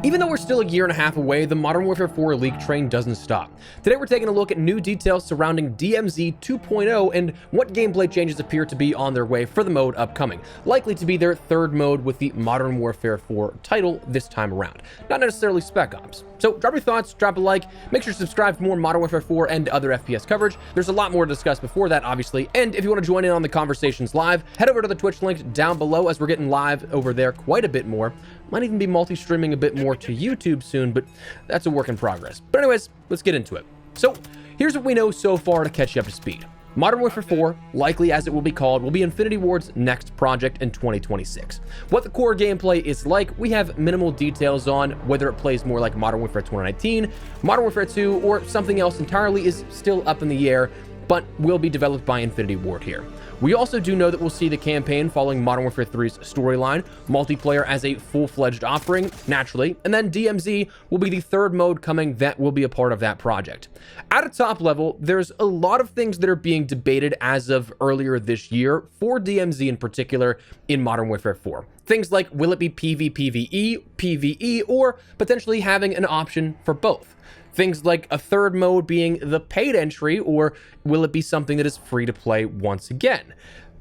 Even though we're still a year and a half away, the Modern Warfare 4 leak train doesn't stop. Today we're taking a look at new details surrounding DMZ 2.0 and what gameplay changes appear to be on their way for the mode upcoming, likely to be their third mode with the Modern Warfare 4 title this time around, not necessarily Spec Ops. So drop your thoughts, drop a like, make sure to subscribe for more Modern Warfare 4 and other FPS coverage. There's a lot more to discuss before that, obviously, and if you want to join in on the conversations live, head over to the Twitch link down below as we're getting live over there quite a bit more. Might even be multi-streaming a bit more to YouTube soon, but that's a work in progress. But anyways, let's get into it. So here's what we know so far to catch you up to speed. Modern Warfare 4, likely as it will be called, will be Infinity Ward's next project in 2026. What the core gameplay is like, we have minimal details on. Whether it plays more like Modern Warfare 2019, Modern Warfare 2, or something else entirely is still up in the air, but will be developed by Infinity Ward here. We also do know that we'll see the campaign following Modern Warfare 3's storyline, multiplayer as a full-fledged offering, naturally, and then DMZ will be the third mode coming that will be a part of that project. At a top level, there's a lot of things that are being debated as of earlier this year for DMZ in particular in Modern Warfare 4. Things like, will it be PvPvE, PvE, or potentially having an option for both? Things like a third mode being the paid entry, or will it be something that is free to play once again?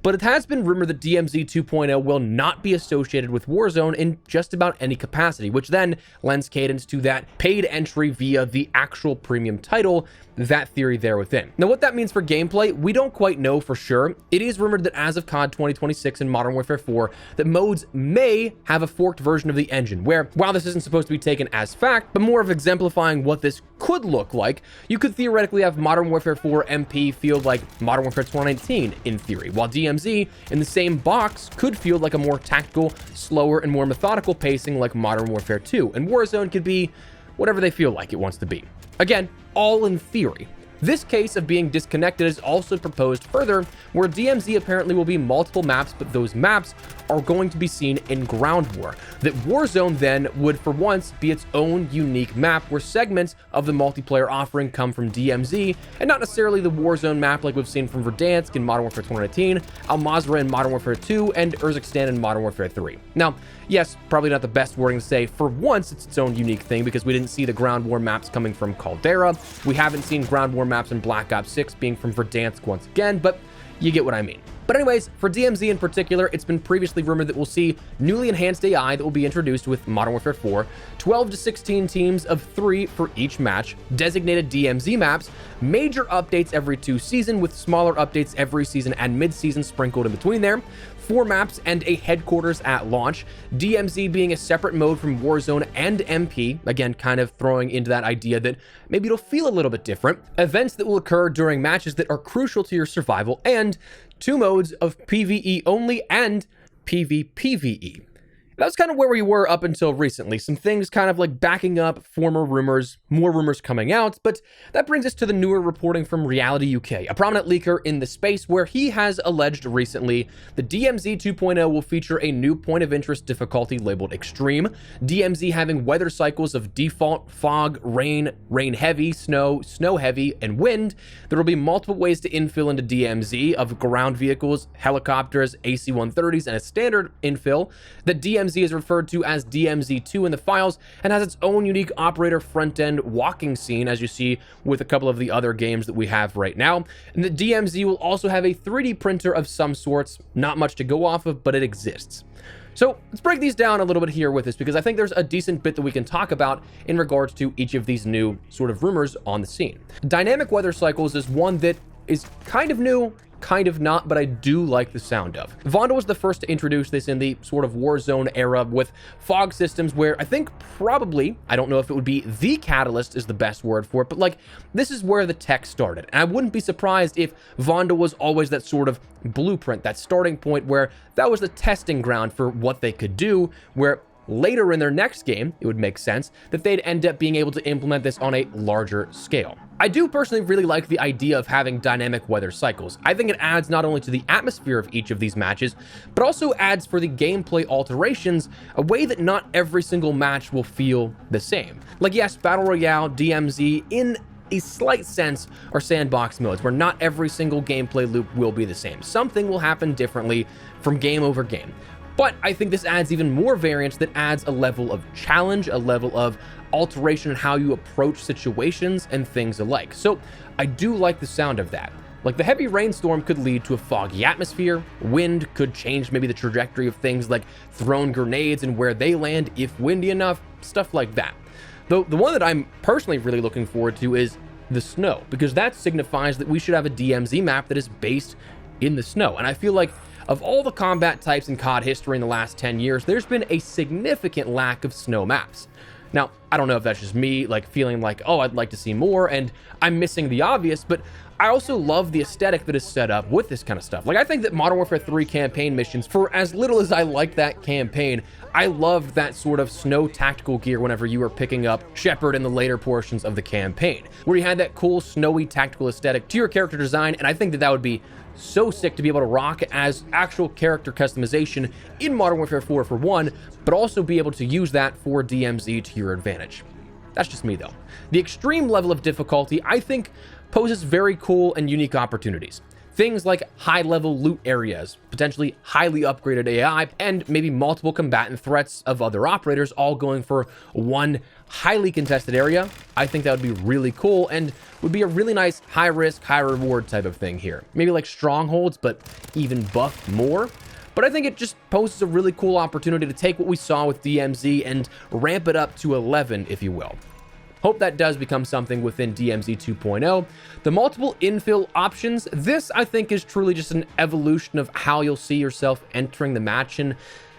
But it has been rumored that DMZ 2.0 will not be associated with Warzone in just about any capacity, which then lends cadence to that paid entry via the actual premium title, that theory there within. Now, what that means for gameplay, we don't quite know for sure. It is rumored that as of COD 2026 in Modern Warfare 4, that modes may have a forked version of the engine, where, while this isn't supposed to be taken as fact, but more of exemplifying what this could look like, you could theoretically have Modern Warfare 4 MP feel like Modern Warfare 2019 in theory, while DMZ in the same box could feel like a more tactical, slower, and more methodical pacing like Modern Warfare 2, and Warzone could be whatever they feel like it wants to be. Again, all in theory. This case of being disconnected is also proposed further, where DMZ apparently will be multiple maps, but those maps are going to be seen in Ground War. That Warzone then would for once be its own unique map, where segments of the multiplayer offering come from DMZ, and not necessarily the Warzone map like we've seen from Verdansk in Modern Warfare 2019, Al Mazrah in Modern Warfare 2, and Urzikstan in Modern Warfare 3. Now, yes, probably not the best wording to say, for once it's its own unique thing, because we didn't see the Ground War maps coming from Caldera, we haven't seen Ground War maps in Black Ops 6 being from Verdansk once again, but you get what I mean. But anyways, for DMZ in particular, it's been previously rumored that we'll see newly enhanced AI that will be introduced with Modern Warfare 4, 12 to 16 teams of 3 for each match, designated DMZ maps, major updates every 2 seasons with smaller updates every season and mid-season sprinkled in between there, 4 maps and a headquarters at launch, DMZ being a separate mode from Warzone and MP, again kind of throwing into that idea that maybe it'll feel a little bit different, events that will occur during matches that are crucial to your survival, and 2 modes of PvE only and PvPvE. That was kind of where we were up until recently. Some things kind of like backing up former rumors, more rumors coming out, but that brings us to the newer reporting from Reality UK, a prominent leaker in the space, where he has alleged recently the DMZ 2.0 will feature a new point of interest difficulty labeled Extreme, DMZ having weather cycles of default, fog, rain, rain heavy, snow, snow heavy, and wind. There will be multiple ways to infill into DMZ of ground vehicles, helicopters, AC-130s, and a standard infill that DMZ is referred to as DMZ2 in the files, and has its own unique operator front-end walking scene, as you see with a couple of the other games that we have right now. And the DMZ will also have a 3D printer of some sorts, not much to go off of, but it exists. So let's break these down a little bit here with this, because I think there's a decent bit that we can talk about in regards to each of these new sort of rumors on the scene. Dynamic weather cycles is one that is kind of new, kind of not, but I do like the sound of. Vonda was the first to introduce this in the sort of Warzone era with fog systems, where I think probably, I don't know if it would be the catalyst is the best word for it, but like this is where the tech started. And I wouldn't be surprised if Vonda was always that sort of blueprint, that starting point where that was the testing ground for what they could do, where later in their next game, it would make sense that they'd end up being able to implement this on a larger scale. I do personally really like the idea of having dynamic weather cycles. I think it adds not only to the atmosphere of each of these matches, but also adds for the gameplay alterations a way that not every single match will feel the same. Like yes, Battle Royale, DMZ, in a slight sense, are sandbox modes where not every single gameplay loop will be the same. Something will happen differently from game over game. But I think this adds even more variance that adds a level of challenge, a level of alteration in how you approach situations and things alike. So I do like the sound of that. Like, the heavy rainstorm could lead to a foggy atmosphere, wind could change maybe the trajectory of things like thrown grenades and where they land if windy enough, stuff like that. Though the one that I'm personally really looking forward to is the snow, because that signifies that we should have a DMZ map that is based in the snow. And I feel like of all the combat types in COD history in the last 10 years, there's been a significant lack of snow maps. Now, I don't know if that's just me, like, feeling like, oh, I'd like to see more, and I'm missing the obvious, but I also love the aesthetic that is set up with this kind of stuff. Like, I think that Modern Warfare 3 campaign missions, for as little as I liked that campaign, I loved that sort of snow tactical gear whenever you were picking up Shepard in the later portions of the campaign, where you had that cool snowy tactical aesthetic to your character design, and I think that that would be so sick to be able to rock as actual character customization in Modern Warfare 4 for one, but also be able to use that for DMZ to your advantage. That's just me though. The extreme level of difficulty, I think, poses very cool and unique opportunities. Things like high-level loot areas, potentially highly upgraded AI, and maybe multiple combatant threats of other operators all going for one highly contested area. I think that would be really cool and would be a really nice high-risk, high-reward type of thing here. Maybe like strongholds, but even buffed more. But I think it just poses a really cool opportunity to take what we saw with DMZ and ramp it up to 11, if you will. Hope that does become something within DMZ 2.0. The multiple infill options, this I think is truly just an evolution of how you'll see yourself entering the match, and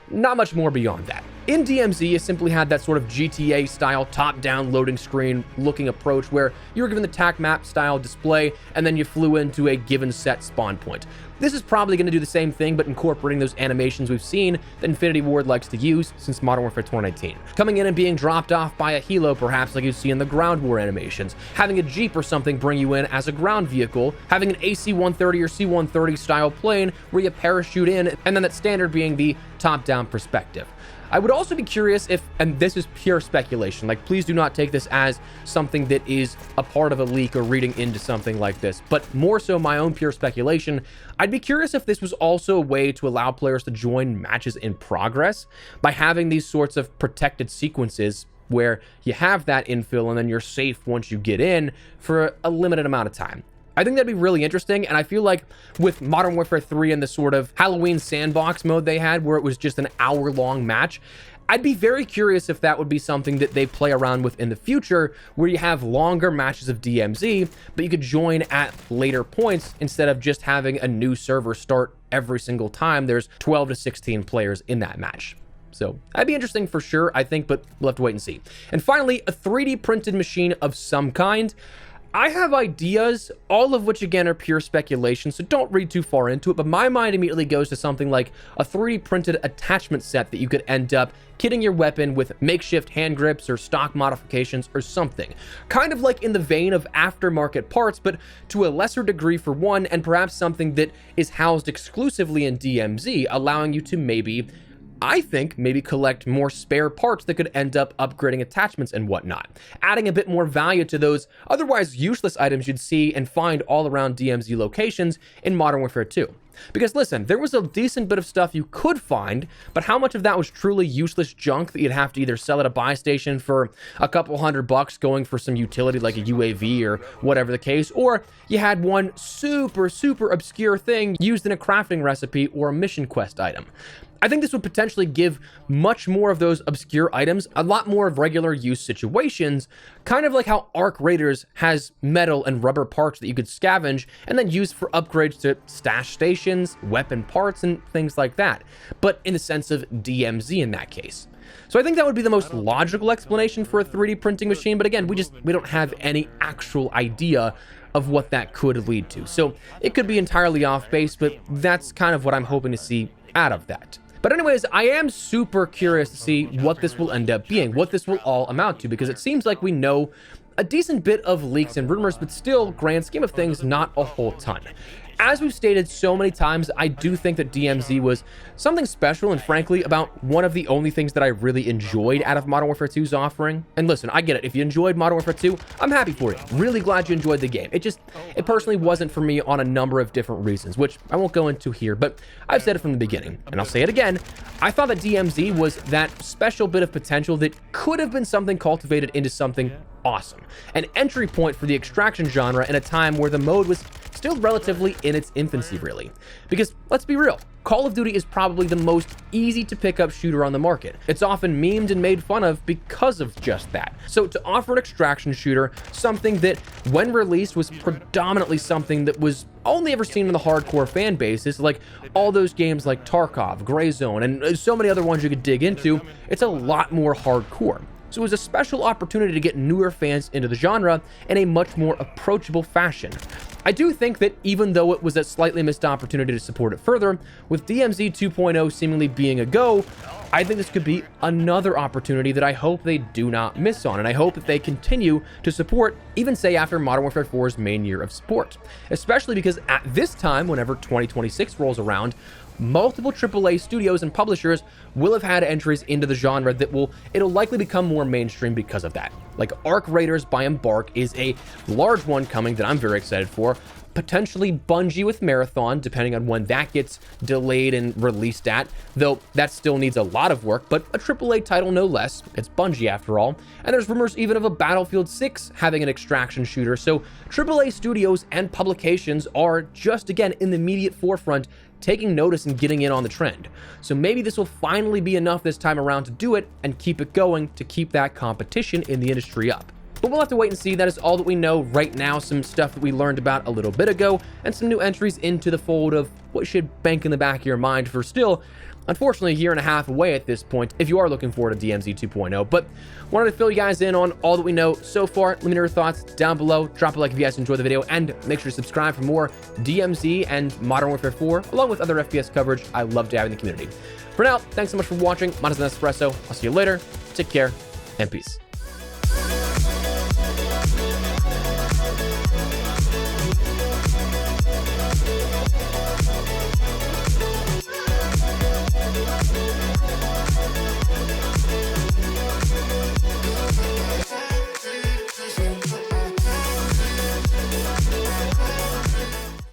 not much more beyond that. In DMZ, you simply had that sort of GTA style top-down loading screen looking approach where you were given the TAC map style display and then you flew into a given set spawn point. This is probably going to do the same thing, but incorporating those animations we've seen that Infinity Ward likes to use since Modern Warfare 2019. Coming in and being dropped off by a helo, perhaps like you see in the ground war animations. Having a Jeep or something bring you in as a ground vehicle. Having an AC-130 or C-130 style plane where you parachute in, and then that standard being the top-down perspective. I would also be curious if, and this is pure speculation, like please do not take this as something that is a part of a leak or reading into something like this, but more so my own pure speculation, I'd be curious if this was also a way to allow players to join matches in progress by having these sorts of protected sequences where you have that infill and then you're safe once you get in for a limited amount of time. I think that'd be really interesting, and I feel like with Modern Warfare 3 and the sort of Halloween sandbox mode they had where it was just an hour-long match, I'd be very curious if that would be something that they play around with in the future, where you have longer matches of DMZ, but you could join at later points instead of just having a new server start every single time there's 12 to 16 players in that match. So that'd be interesting for sure, I think, but we'll have to wait and see. And finally, a 3D printed machine of some kind. I have ideas, all of which again are pure speculation, so don't read too far into it, but my mind immediately goes to something like a 3D printed attachment set that you could end up kitting your weapon with makeshift hand grips or stock modifications or something. Kind of like in the vein of aftermarket parts, but to a lesser degree for one, and perhaps something that is housed exclusively in DMZ, allowing you to maybe collect more spare parts that could end up upgrading attachments and whatnot, adding a bit more value to those otherwise useless items you'd see and find all around DMZ locations in Modern Warfare 2. Because listen, there was a decent bit of stuff you could find, but how much of that was truly useless junk that you'd have to either sell at a buy station for a couple $100 going for some utility like a UAV or whatever the case, or you had one super obscure thing used in a crafting recipe or a mission quest item. I think this would potentially give much more of those obscure items a lot more of regular use situations, kind of like how Arc Raiders has metal and rubber parts that you could scavenge and then use for upgrades to stash stations, weapon parts, and things like that, but in the sense of DMZ in that case. So I think that would be the most logical explanation for a 3D printing machine, but again, we don't have any actual idea of what that could lead to. So it could be entirely off base, but that's kind of what I'm hoping to see out of that. But anyways, I am super curious to see what this will end up being, what this will all amount to, because it seems like we know a decent bit of leaks and rumors, but still, grand scheme of things, not a whole ton. As we've stated so many times, I do think that DMZ was something special and frankly about one of the only things that I really enjoyed out of Modern Warfare 2's offering. And listen, I get it. If you enjoyed Modern Warfare 2, I'm happy for you. Really glad you enjoyed the game. It personally wasn't for me on a number of different reasons, which I won't go into here, but I've said it from the beginning, and I'll say it again. I thought that DMZ was that special bit of potential that could have been something cultivated into something awesome. An entry point for the extraction genre in a time where the mode was still relatively in its infancy, really. Because let's be real, Call of Duty is probably the most easy to pick up shooter on the market. It's often memed and made fun of because of just that. So to offer an extraction shooter, something that when released was predominantly something that was only ever seen in the hardcore fan bases, like all those games like Tarkov, Gray Zone, and so many other ones you could dig into, it's a lot more hardcore. So it was a special opportunity to get newer fans into the genre in a much more approachable fashion. I do think that even though it was a slightly missed opportunity to support it further, with DMZ 2.0 seemingly being a go, I think this could be another opportunity that I hope they do not miss on, and I hope that they continue to support, even say after Modern Warfare 4's main year of support. Especially because at this time, whenever 2026 rolls around, multiple AAA studios and publishers will have had entries into the genre that it'll likely become more mainstream because of that. Like Arc Raiders by Embark is a large one coming that I'm very excited for. Potentially Bungie with Marathon, depending on when that gets delayed and released at, though that still needs a lot of work, but a AAA title no less. It's Bungie after all. And there's rumors even of a Battlefield 6 having an extraction shooter, so AAA studios and publications are just again in the immediate forefront, taking notice and getting in on the trend. So maybe this will finally be enough this time around to do it and keep it going to keep that competition in the industry up. But we'll have to wait and see. That is all that we know right now. Some stuff that we learned about a little bit ago and some new entries into the fold of what should bank in the back of your mind for still, unfortunately, a year and a half away at this point if you are looking forward to DMZ 2.0. But wanted to fill you guys in on all that we know so far. Let me know your thoughts down below. Drop a like if you guys enjoyed the video, and make sure to subscribe for more DMZ and Modern Warfare 4, along with other FPS coverage I love to have in the community. For now, thanks so much for watching. Mine is an Espresso. I'll see you later. Take care, and peace.